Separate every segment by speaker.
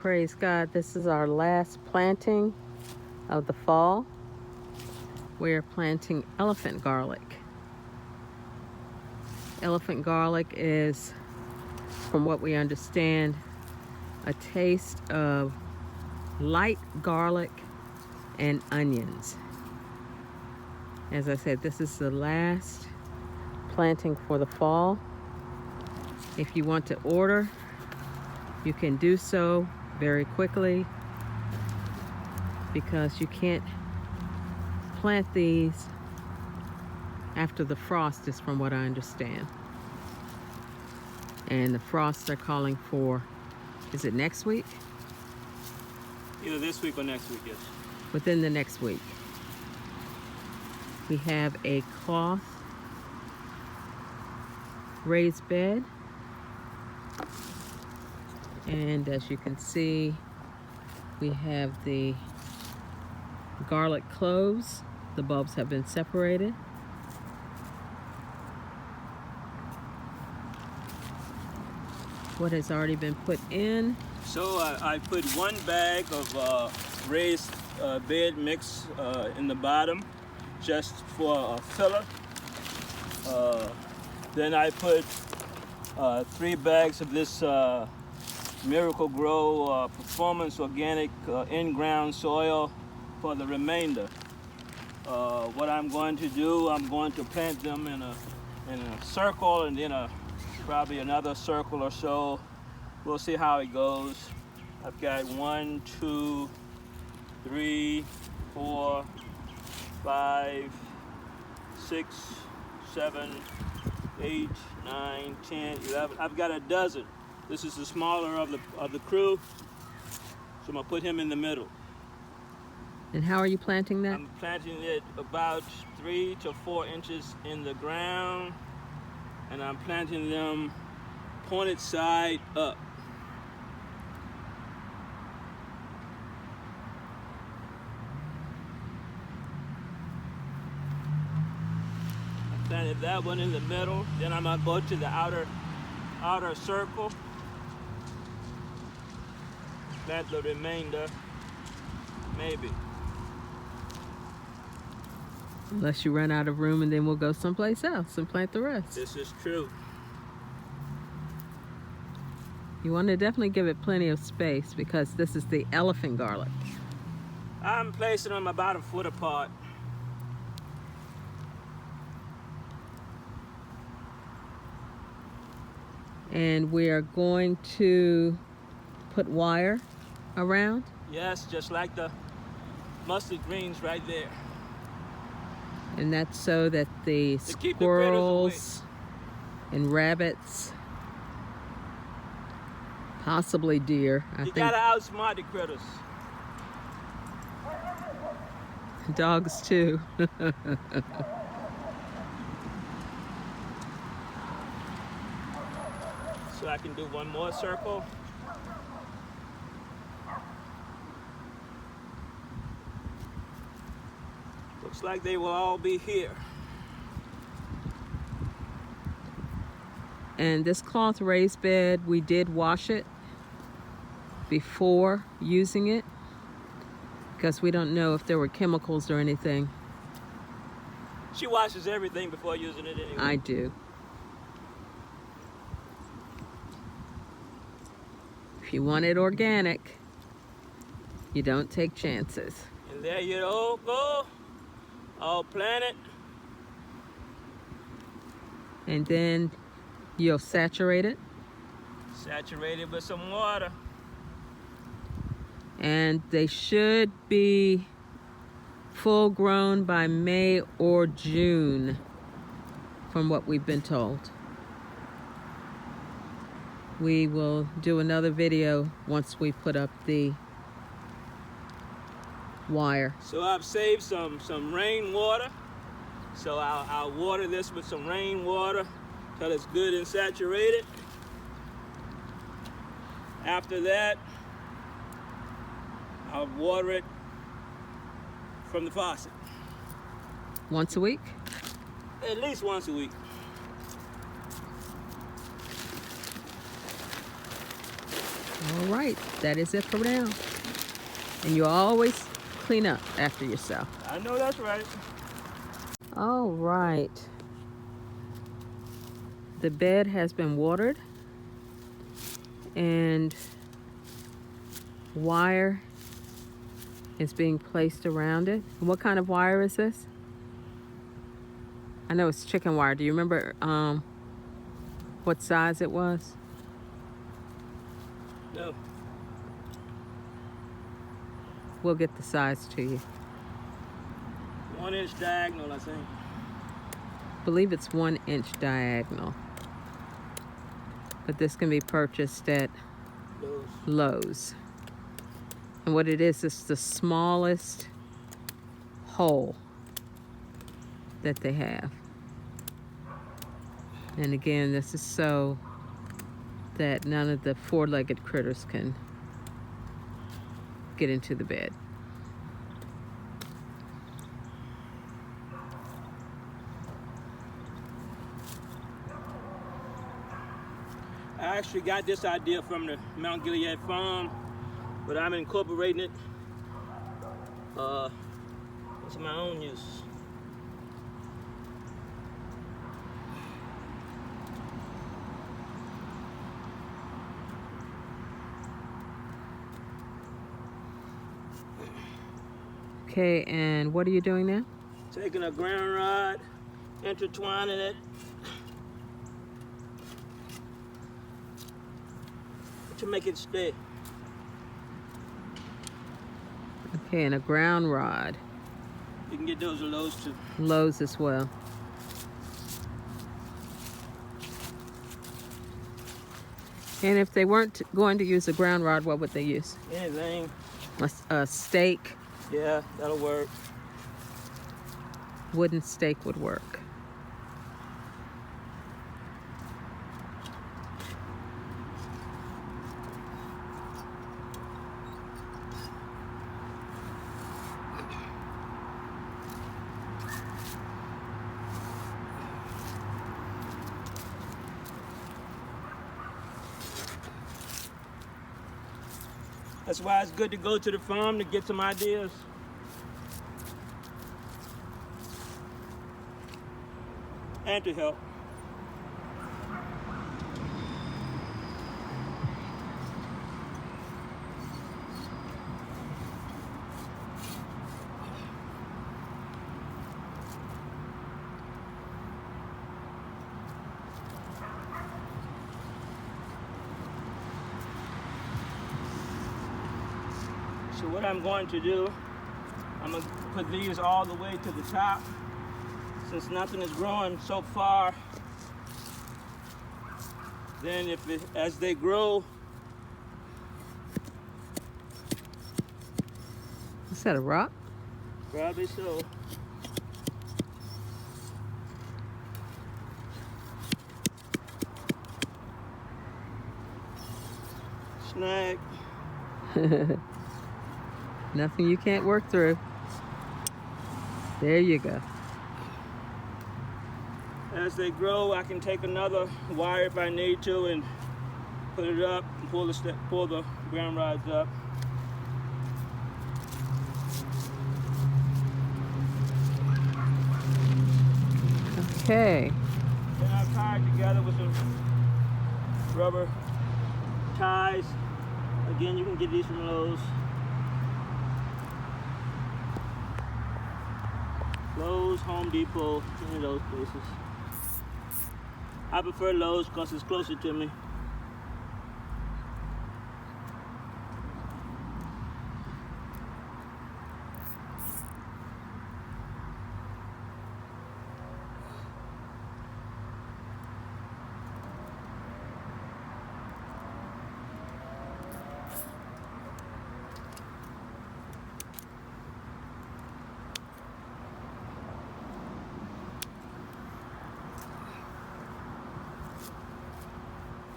Speaker 1: Praise God, this is our last planting of the fall. We're planting elephant garlic. Elephant garlic is, from what we understand, a taste of light garlic and onions. As I said, this is the last planting for the fall. If you want to order, you can do so very quickly because you can't plant these after the frost, is from what I understand. And the frosts are calling for, is it next week?
Speaker 2: Either this week or next week, yes.
Speaker 1: Within the next week. We have a cloth raised bed. And as you can see, we have the garlic cloves. The bulbs have been separated. What has already been put in?
Speaker 2: So I put 1 bag of raised bed mix in the bottom just for a filler. Then I put 3 bags of this Miracle-Gro Performance Organic in-ground soil for the remainder. What I'm going to do, I'm going to plant them in a circle and then probably another circle or so. We'll see how it goes. I've got 1, 2, 3, 4, 5, 6, 7, 8, 9, 10, 11. I've got a dozen. This is the smaller of the crew, so I'm gonna put him in the middle.
Speaker 1: And how are you planting that?
Speaker 2: I'm planting it about 3 to 4 inches in the ground, and I'm planting them pointed side up. I planted that one in the middle, then I'm gonna go to the outer circle. Plant the remainder, maybe.
Speaker 1: Unless you run out of room, and then we'll go someplace else and plant the rest.
Speaker 2: This is true.
Speaker 1: You want to definitely give it plenty of space because this is the elephant garlic.
Speaker 2: I'm placing them about a foot apart.
Speaker 1: And we are going to put wire around.
Speaker 2: Yes, just like the mustard greens right there.
Speaker 1: And that's so that the
Speaker 2: To keep the critters
Speaker 1: squirrels and rabbits, possibly deer, I
Speaker 2: You
Speaker 1: think
Speaker 2: gotta outsmart the critters.
Speaker 1: dogs too.
Speaker 2: So I can do one more circle. Looks like they will all be here.
Speaker 1: And this cloth raised bed, we did wash it before using it because we don't know if there were chemicals or anything.
Speaker 2: She washes everything before using it anyway.
Speaker 1: I do. If you want it organic, you don't take chances.
Speaker 2: And there you go. All planted.
Speaker 1: And then you'll saturate it.
Speaker 2: Saturated with some water.
Speaker 1: And they should be full grown by May or June, from what we've been told. We will do another video once we put up the wire.
Speaker 2: So I've saved some rainwater. So I'll water this with some rainwater till it's good and saturated. After that, I'll water it from the faucet.
Speaker 1: Once a week?
Speaker 2: At least once a week.
Speaker 1: All right, that is it for now. And you always clean up after yourself.
Speaker 2: I know that's right.
Speaker 1: All right. The bed has been watered and wire is being placed around it. What kind of wire is this? I know it's chicken wire. Do you remember what size it was?
Speaker 2: No.
Speaker 1: We'll get the size to you.
Speaker 2: 1 inch diagonal, I think.
Speaker 1: I believe it's 1 inch diagonal. But this can be purchased at Lowe's. And what it is the smallest hole that they have. And again, this is so that none of the four-legged critters can get into the bed.
Speaker 2: I actually got this idea from the Mount Gilead farm, but I'm incorporating it into my own use.
Speaker 1: Okay, and what are you doing now?
Speaker 2: Taking a ground rod, intertwining it to make it stay.
Speaker 1: Okay, and a ground rod.
Speaker 2: You can get those at Lowe's too.
Speaker 1: Lowe's as well. And if they weren't going to use a ground rod, what would they use?
Speaker 2: Anything.
Speaker 1: A stake.
Speaker 2: Yeah, that'll work.
Speaker 1: Wooden stake would work.
Speaker 2: That's why it's good to go to the farm to get some ideas. And to help. So what I'm going to do, I'm going to put these all the way to the top. Since nothing is growing so far, then as they grow.
Speaker 1: Is that a rock?
Speaker 2: Probably so. Snag.
Speaker 1: Nothing you can't work through. There you go.
Speaker 2: As they grow, I can take another wire if I need to and put it up and pull the ground rods up.
Speaker 1: Okay.
Speaker 2: Then I've tied together with some rubber ties. Again, you can get these from Lowe's. Lowe's, Home Depot, any of those places. I prefer Lowe's because it's closer to me.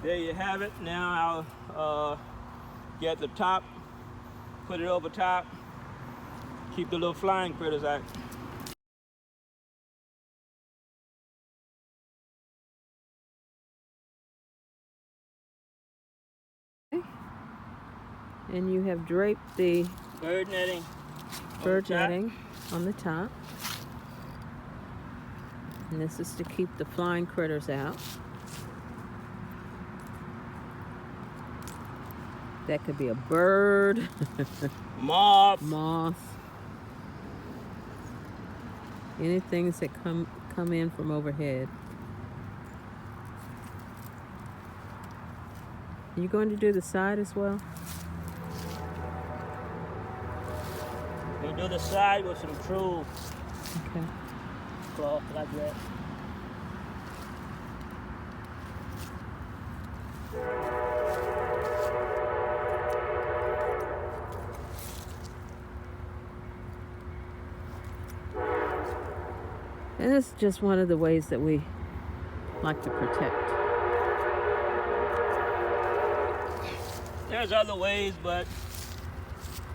Speaker 2: There you have it. Now I'll get the top, put it over top, keep the little flying critters out.
Speaker 1: And you have draped the
Speaker 2: bird netting.
Speaker 1: bird netting on the top. And this is to keep the flying critters out. That could be a bird,
Speaker 2: Moth.
Speaker 1: anything that come in from overhead. Are you going to do the side as well?
Speaker 2: We'll do the side with some true
Speaker 1: Okay.
Speaker 2: cloth like that.
Speaker 1: And this is just one of the ways that we like to protect.
Speaker 2: There's other ways, but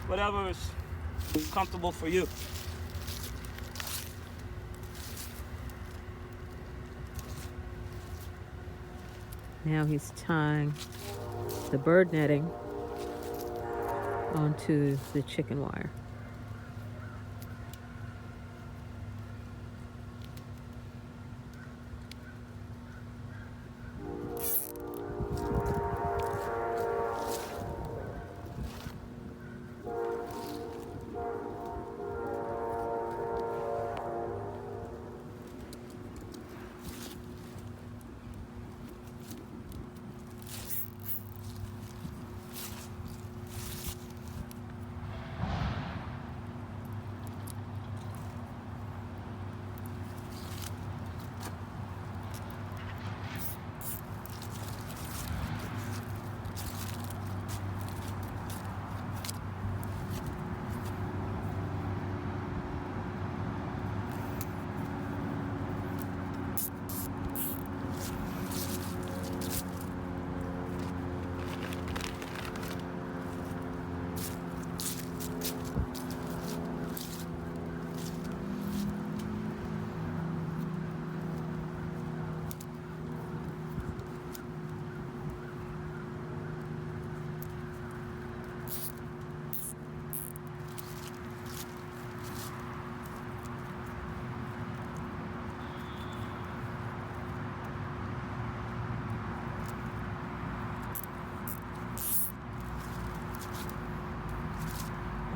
Speaker 2: whatever is comfortable for you.
Speaker 1: Now he's tying the bird netting onto the chicken wire.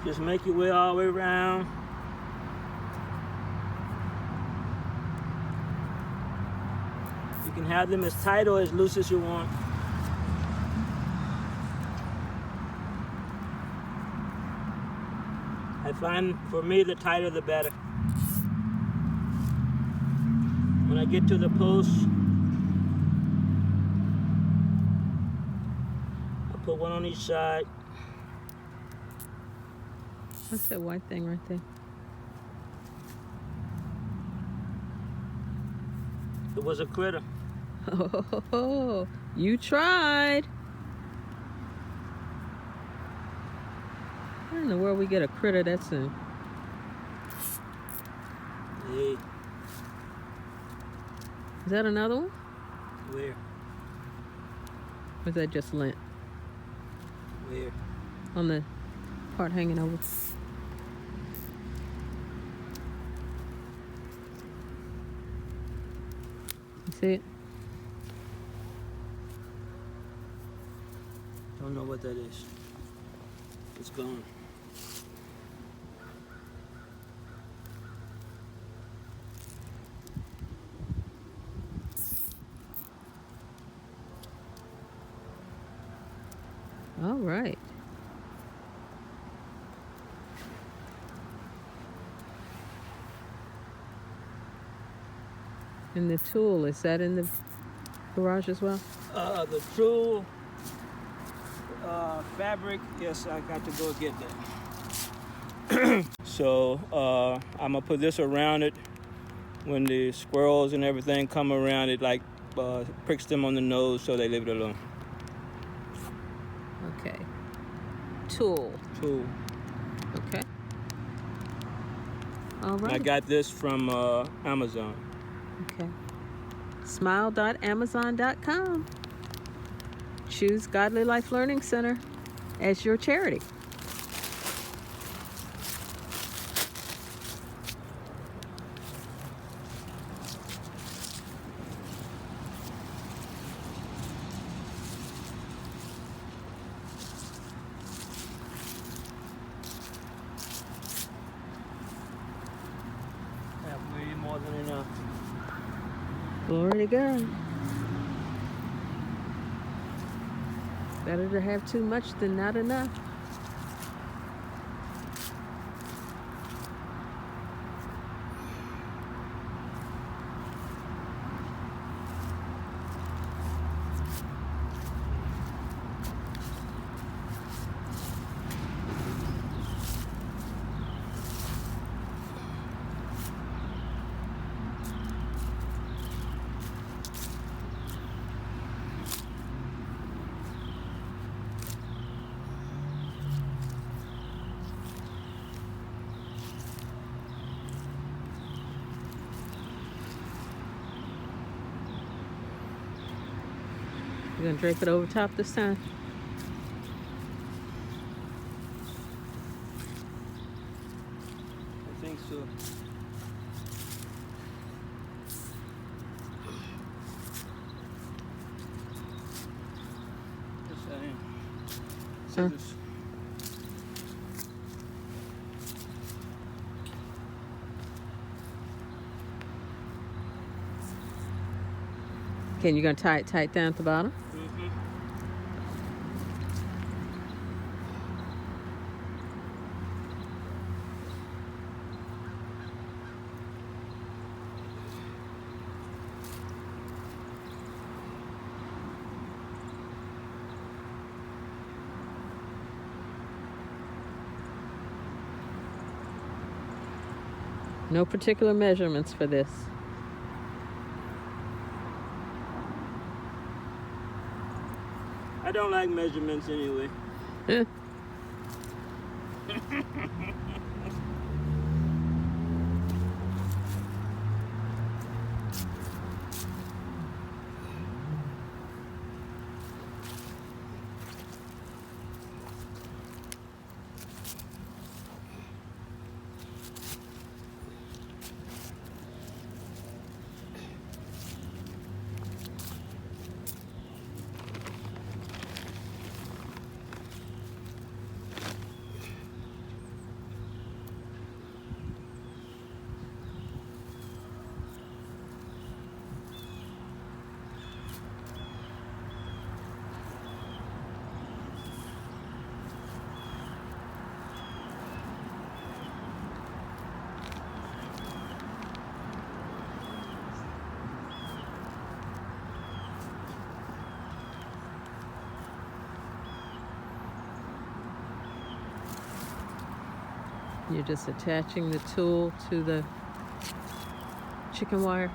Speaker 2: Just make your way all the way around. You can have them as tight or as loose as you want. I find for me the tighter the better. When I get to the post, I put one on each side.
Speaker 1: What's that white thing right there?
Speaker 2: It was a critter.
Speaker 1: Oh, you tried. Where in the world we get a critter that soon?
Speaker 2: Hey,
Speaker 1: Is that another one?
Speaker 2: where?
Speaker 1: Or is that just lint
Speaker 2: Where?
Speaker 1: on the part hanging over? You see it?
Speaker 2: Don't know what that is. It's gone.
Speaker 1: All right. And the tool, is that in the garage as well?
Speaker 2: The true fabric, yes, I got to go get that. So I'm gonna put this around it. When the squirrels and everything come around, it like pricks them on the nose, so they leave it alone.
Speaker 1: Okay. Tool.
Speaker 2: Tool.
Speaker 1: Okay. All
Speaker 2: I
Speaker 1: right.
Speaker 2: got this from Amazon.
Speaker 1: Okay. Smile.amazon.com. Choose Godly Life Learning Center as your charity.
Speaker 2: Have way more than enough.
Speaker 1: Glory to God. Better to have too much than not enough. You're gonna drape it over top this time?
Speaker 2: I think so. Just saying.
Speaker 1: Huh?
Speaker 2: Scissors.
Speaker 1: Okay, you're gonna tie it tight down at the bottom?
Speaker 2: Mm-hmm.
Speaker 1: No particular measurements for this.
Speaker 2: I don't like measurements anyway.
Speaker 1: You're just attaching the tool to the chicken wire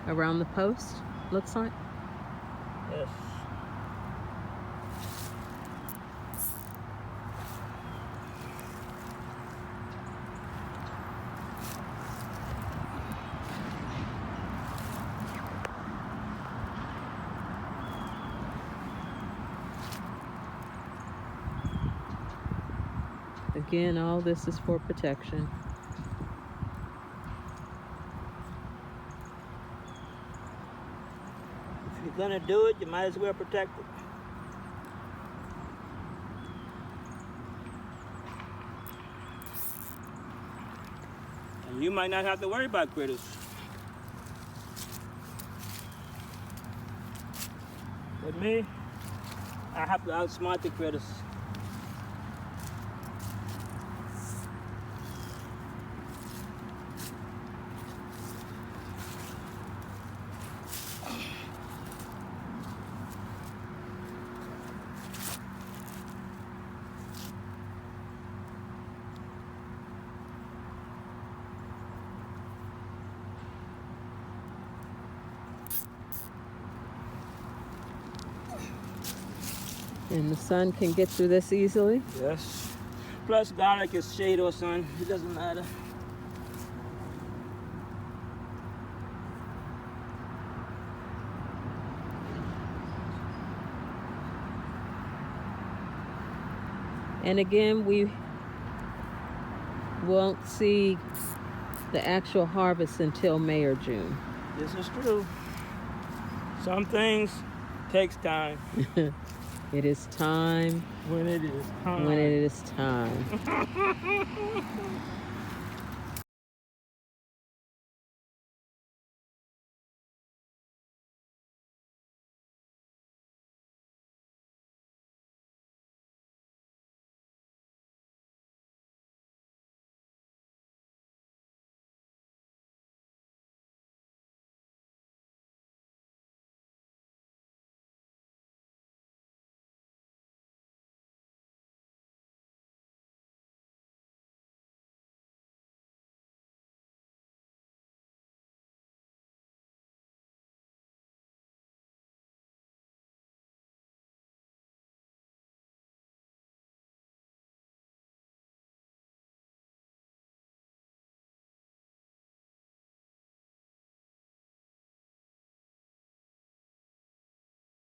Speaker 1: around the post, looks like.
Speaker 2: Yes.
Speaker 1: Again, all this is for protection.
Speaker 2: If you're gonna do it, you might as well protect it. And you might not have to worry about critters. With me, I have to outsmart the critters.
Speaker 1: And the sun can get through this easily.
Speaker 2: Yes. Plus garlic is shade or sun. It doesn't matter.
Speaker 1: And again, we won't see the actual harvest until May or June.
Speaker 2: This is true. Some things takes time.
Speaker 1: It is time
Speaker 2: When it is time.
Speaker 1: when it is time.